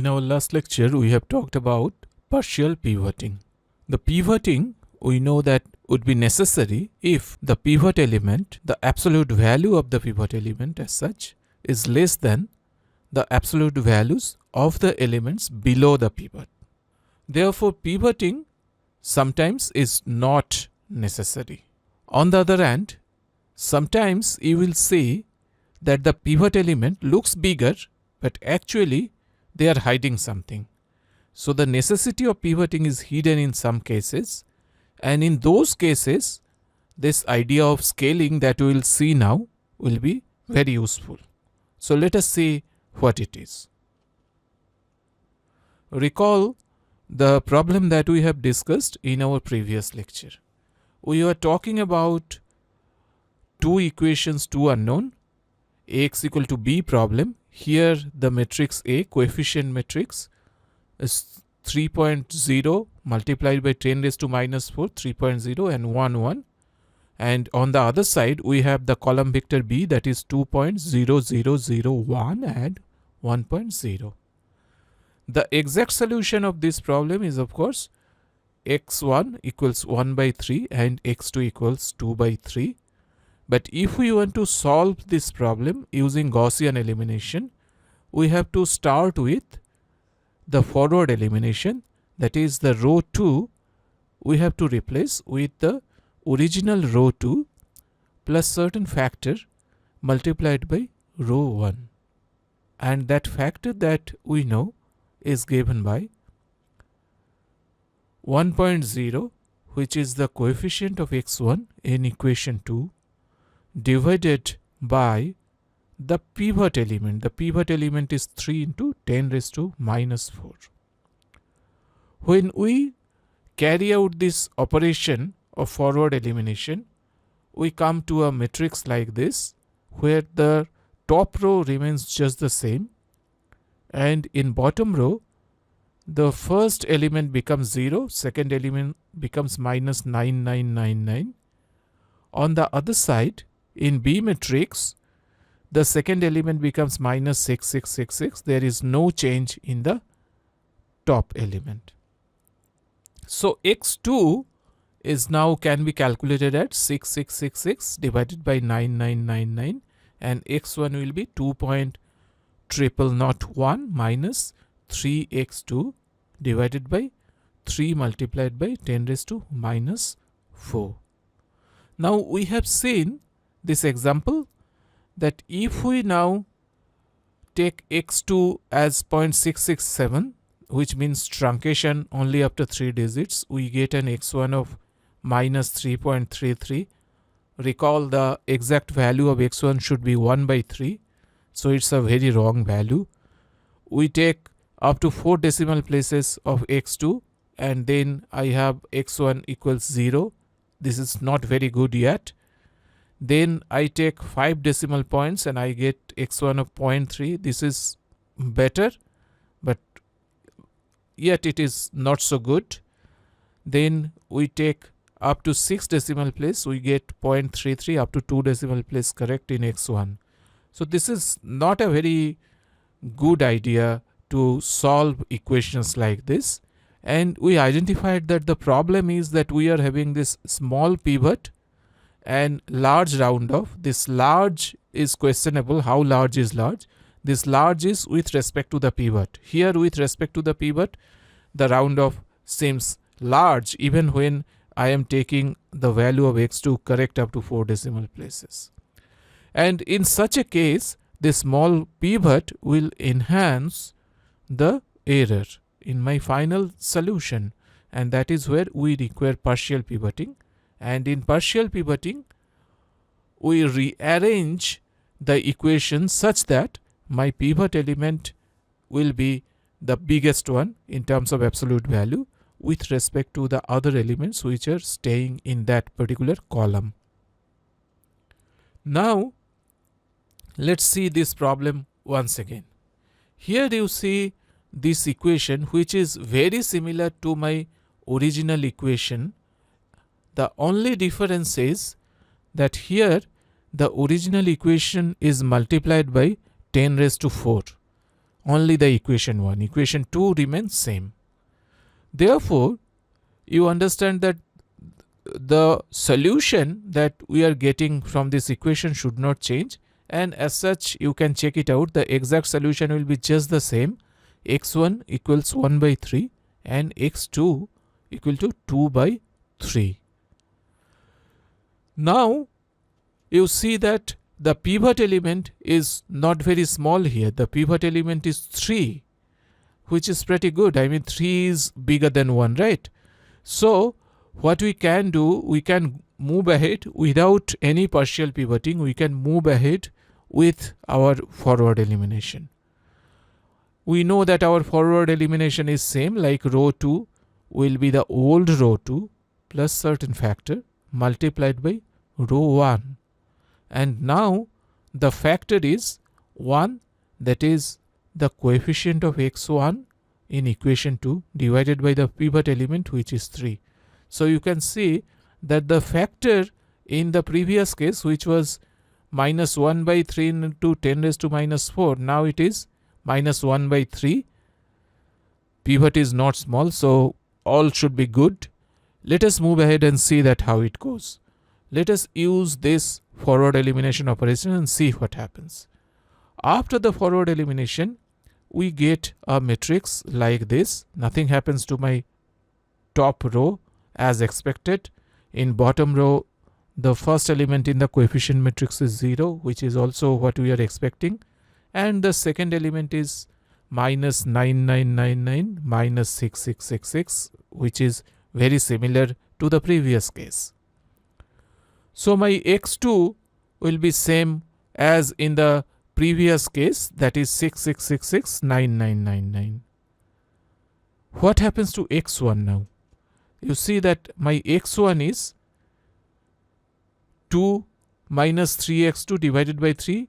In our last lecture, we have talked about partial pivoting. The pivoting, we know that would be necessary if the pivot element, the absolute value of the pivot element as such, is less than the absolute values of the elements below the pivot. Therefore, pivoting sometimes is not necessary. On the other hand, sometimes you will see that the pivot element looks bigger, but actually they are hiding something. So the necessity of pivoting is hidden in some cases, and in those cases, this idea of scaling that we will see now will be very useful. So let us see what it is. Recall the problem that we have discussed in our previous lecture. We were talking about two equations, two unknown, Ax equal to b problem. Here the matrix A, coefficient matrix, is 3.0 multiplied by 10 raised to minus 4, 3.0 and 1, 1. And on the other side, we have the column vector B, that is 2.0001 and 1.0. The exact solution of this problem is, of course, x1 equals 1 by 3 and x2 equals 2 by 3. But if we want to solve this problem using Gaussian elimination, we have to start with the forward elimination, that is the row 2 we have to replace with the original row 2 plus certain factor multiplied by row 1. And that factor that we know is given by 1.0, which is the coefficient of x1 in equation 2, divided by the pivot element. The pivot element is 3 into 10 raised to minus 4. When we carry out this operation of forward elimination, we come to a matrix like this, where the top row remains just the same, and in bottom row, the first element becomes 0, second element becomes minus 9999. On the other side, in B matrix, the second element becomes minus 6666. There is no change in the top element. So x2 is now can be calculated at 6666 divided by 9999, and x1 will be 2.0001 minus 3x2 divided by 3 multiplied by 10 raised to minus 4. Now we have seen this example that if we now take x2 as 0.667, which means truncation only after 3 digits, we get an x1 of minus 3.33. Recall the exact value of x1 should be 1 by 3. So it's a very wrong value. We take up to 4 decimal places of x2, and then I have x1 equals 0. This is not very good yet. Then I take 5 decimal points and I get x1 of 0.3. This is better, but yet it is not so good. Then we take up to 6 decimal place, we get 0.33, up to 2 decimal place correct in x1. So this is not a very good idea to solve equations like this. And we identified that the problem is that we are having this small pivot and large round off. This large is questionable. How large is large? This large is with respect to the pivot. Here with respect to the pivot, the round off seems large even when I am taking the value of x2 correct up to 4 decimal places. And in such a case, this small pivot will enhance the error in my final solution, and that is where we require partial pivoting. And in partial pivoting, we rearrange the equation such that my pivot element will be the biggest one in terms of absolute value with respect to the other elements which are staying in that particular column. Now let's see this problem once again. Here you see this equation, which is very similar to my original equation. The only difference is that here the original equation is multiplied by 10 raised to 4. only the equation 1. Equation 2 remains same. Therefore, you understand that the solution that we are getting from this equation should not change, and as such you can check it out. The exact solution will be just the same. x1 equals 1 by 3 and x2 equal to 2 by 3. Now you see that the pivot element is not very small here. The pivot element is 3, which is pretty good. I mean, 3 is bigger than 1, right? So what we can do, we can move ahead without any partial pivoting. We can move ahead with our forward elimination. We know that our forward elimination is same, like row 2 will be the old row 2 plus certain factor multiplied by row 1. And now the factor is 1, that is the coefficient of x1 in equation 2 divided by the pivot element, which is 3. So you can see that the factor in the previous case, which was minus 1 by 3 into 10 raised to minus 4, now it is minus 1 by 3. Pivot is not small, so all should be good. Let us move ahead and see that how it goes. Let us use this forward elimination operation and see what happens. After the forward elimination, we get a matrix like this. Nothing happens to my top row as expected. In bottom row, the first element in the coefficient matrix is 0, which is also what we are expecting. And the second element is minus 9999 minus 6666, which is very similar to the previous case. So my x2 will be same as in the previous case, that is 6666 9999. What happens to x1 now? You see that my x1 is 2 minus 3x2 divided by 3,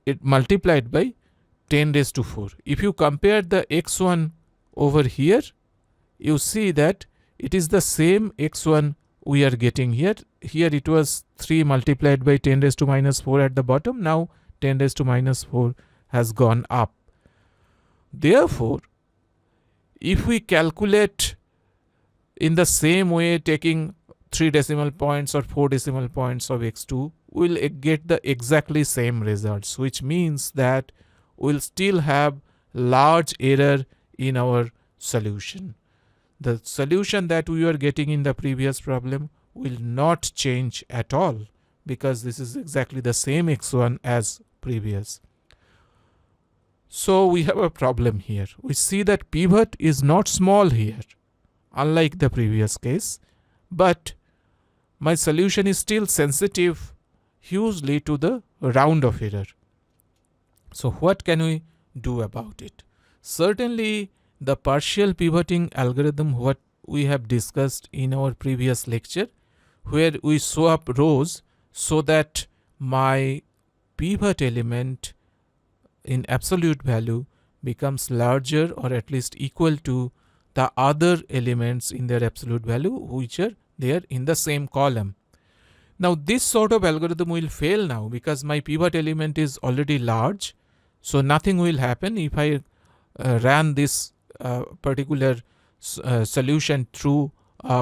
it multiplied by 10 raised to 4. If you compare the x1 over here, you see that it is the same x1 we are getting here. Here it was 3 multiplied by 10 raised to minus 4 at the bottom. Now 10 raised to minus 4 has gone up. Therefore, if we calculate in the same way, taking 3 decimal points or 4 decimal points of x2, we'll get the exactly same results, which means that we'll still have large error in our solution. The solution that we were getting in the previous problem will not change at all, because this is exactly the same x1 as previous. So we have a problem here. We see that pivot is not small here, unlike the previous case, but my solution is still sensitive hugely to the round of error. So what can we do about it? Certainly the partial pivoting algorithm, what we have discussed in our previous lecture, where we swap rows so that my pivot element in absolute value becomes larger or at least equal to the other elements in their absolute value, which are there in the same column. Now this sort of algorithm will fail now, because my pivot element is already large, so nothing will happen if I ran this particular solution through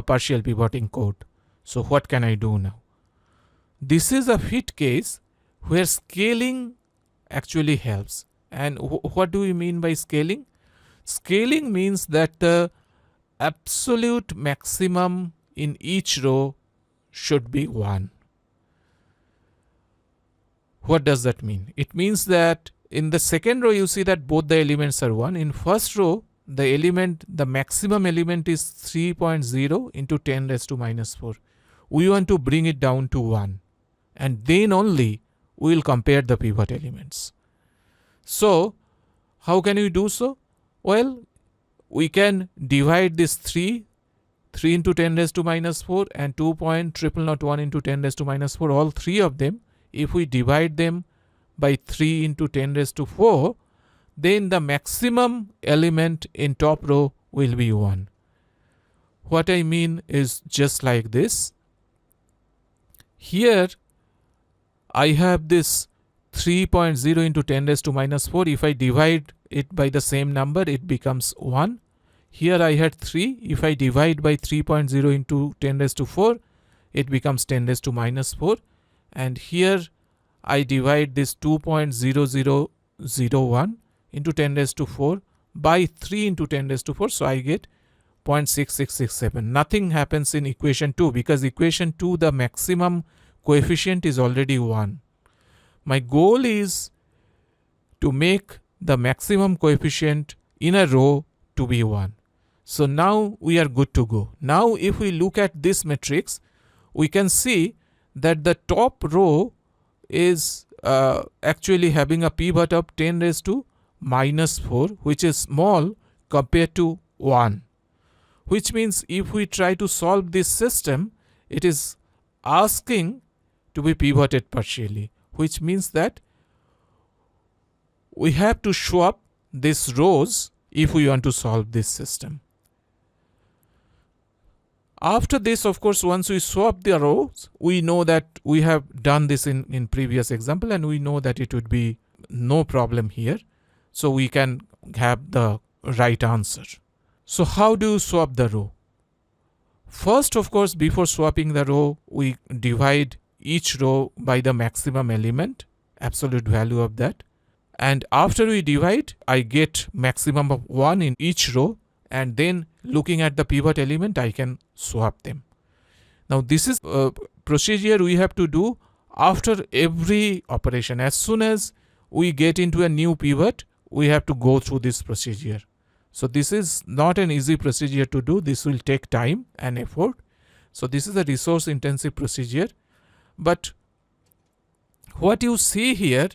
partial pivoting code. So what can I do now? This is a fit case where scaling actually helps. And what do we mean by scaling? Scaling means that the absolute maximum in each row should be 1. What does that mean? It means that in the second row you see that both the elements are 1. In first row, the maximum element is 3.0 into 10 raised to minus 4. We want to bring it down to 1, and then only we will compare the pivot elements. So how can we do so? Well, we can divide this 3 into 10 raised to minus 4 and 2.0001 into 10 raised to minus 4, all three of them. If we divide them by 3 into 10 raised to 4, then the maximum element in top row will be 1. What I mean is just like this. Here I have this 3.0 into 10 raised to minus 4. If I divide it by the same number, it becomes 1. Here I had 3. If I divide by 3.0 into 10 raised to 4, it becomes 10 raised to minus 4. And here I divide this 2.0001 into 10 raised to 4 by 3 into 10 raised to 4. So I get 0.6667. Nothing happens in equation 2 because equation 2, the maximum coefficient is already 1. My goal is to make the maximum coefficient in a row to be 1. So now we are good to go. Now if we look at this matrix, we can see that the top row is actually having a pivot of 10 raised to minus 4, which is small compared to 1. Which means if we try to solve this system, it is asking to be pivoted partially, which means that we have to swap these rows if we want to solve this system. After this, of course, once we swap the rows, we know that we have done this in previous example, and we know that it would be no problem here. So we can have the right answer. So how do you swap the row? First, of course, before swapping the row, we divide each row by the maximum element, absolute value of that. And after we divide, I get maximum of 1 in each row, and then looking at the pivot element, I can swap them. Now this is a procedure we have to do after every operation. As soon as we get into a new pivot, we have to go through this procedure. So this is not an easy procedure to do. This will take time and effort. So this is a resource intensive procedure. But what you see here,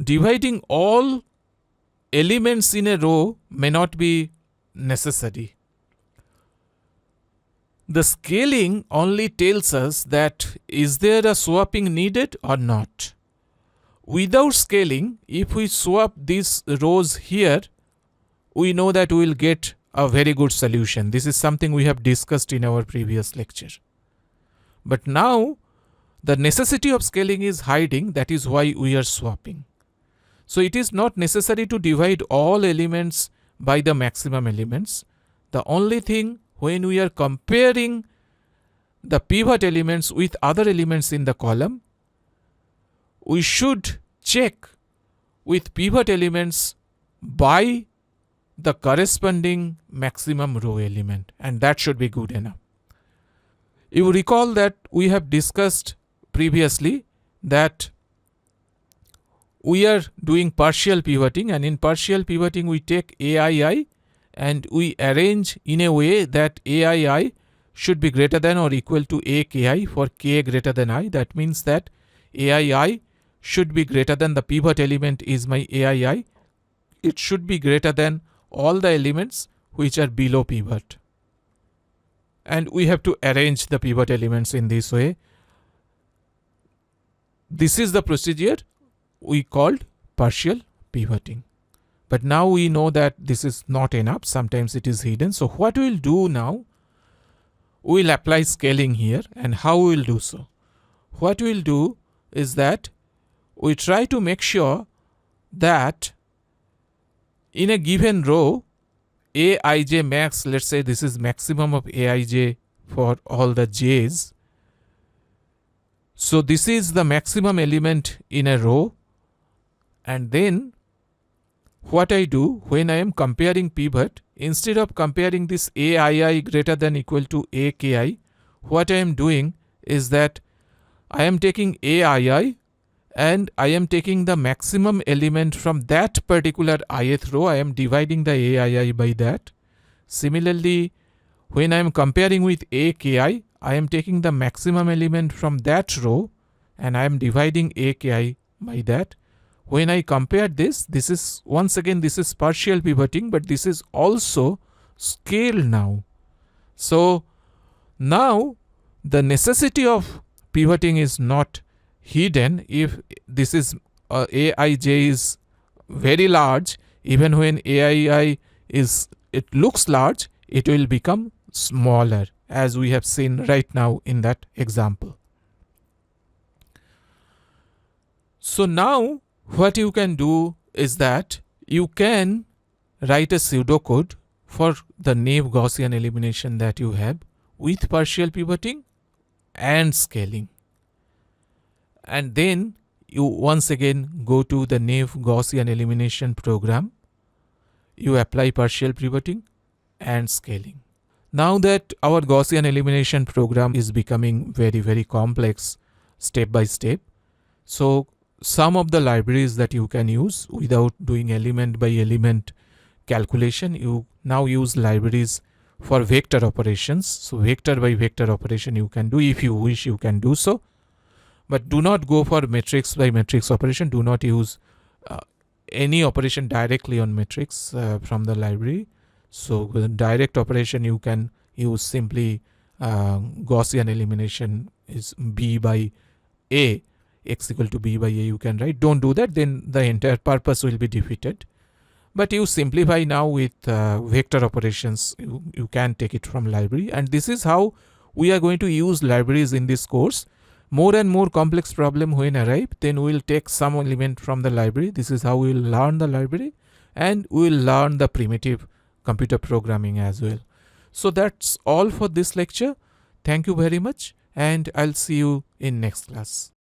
dividing all elements in a row may not be necessary. The scaling only tells us that is there a swapping needed or not. Without scaling, if we swap these rows here, we know that we will get a very good solution. This is something we have discussed in our previous lecture. But now the necessity of scaling is hiding. That is why we are swapping. So it is not necessary to divide all elements by the maximum elements. The only thing, when we are comparing the pivot elements with other elements in the column, we should check with pivot elements by the corresponding maximum row element, and that should be good enough. You recall that we have discussed previously that we are doing partial pivoting, and in partial pivoting we take AII and we arrange in a way that AII should be greater than or equal to AKI for K greater than I. That means that AII should be greater than the pivot element is my AII. It should be greater than all the elements which are below pivot. And we have to arrange the pivot elements in this way. This is the procedure we called partial pivoting. But now we know that this is not enough. Sometimes it is hidden. So what we will do now, we will apply scaling here. And how we will do so? What we will do is that we try to make sure that in a given row, Aij max, let's say this is maximum of Aij for all the j's. So this is the maximum element in a row. And then what I do when I am comparing pivot, instead of comparing this AII greater than equal to AKI, what I am doing is that I am taking AII and I am taking the maximum element from that particular ith row. I am dividing the AII by that. Similarly, when I am comparing with AKI, I am taking the maximum element from that row and I am dividing AKI by that. When I compare this is once again, this is partial pivoting, but this is also scale now. So now the necessity of pivoting is not hidden. If this is Aij is very large, even when AII is, it looks large, it will become smaller, as we have seen right now in that example. So now what you can do is that you can write a pseudocode for the naive Gaussian elimination that you have with partial pivoting and scaling. And then you once again go to the naive Gaussian elimination program. You apply partial pivoting and scaling. Now that our Gaussian elimination program is becoming very complex step by step, so some of the libraries that you can use without doing element by element calculation, you now use libraries for vector operations. So vector by vector operation you can do. If you wish, you can do so, but do not go for matrix by matrix operation. Do not use any operation directly on matrix from the library. So with direct operation you can use simply Gaussian elimination is b by a, x equal to b by a you can write. Don't do that, then the entire purpose will be defeated. But you simplify now with vector operations. You can take it from library, and this is how we are going to use libraries in this course. More and more complex problem when arrive, then we will take some element from the library. This is how we will learn the library, and we will learn the primitive computer programming as well. So that's all for this lecture. Thank you very much, and I'll see you in next class.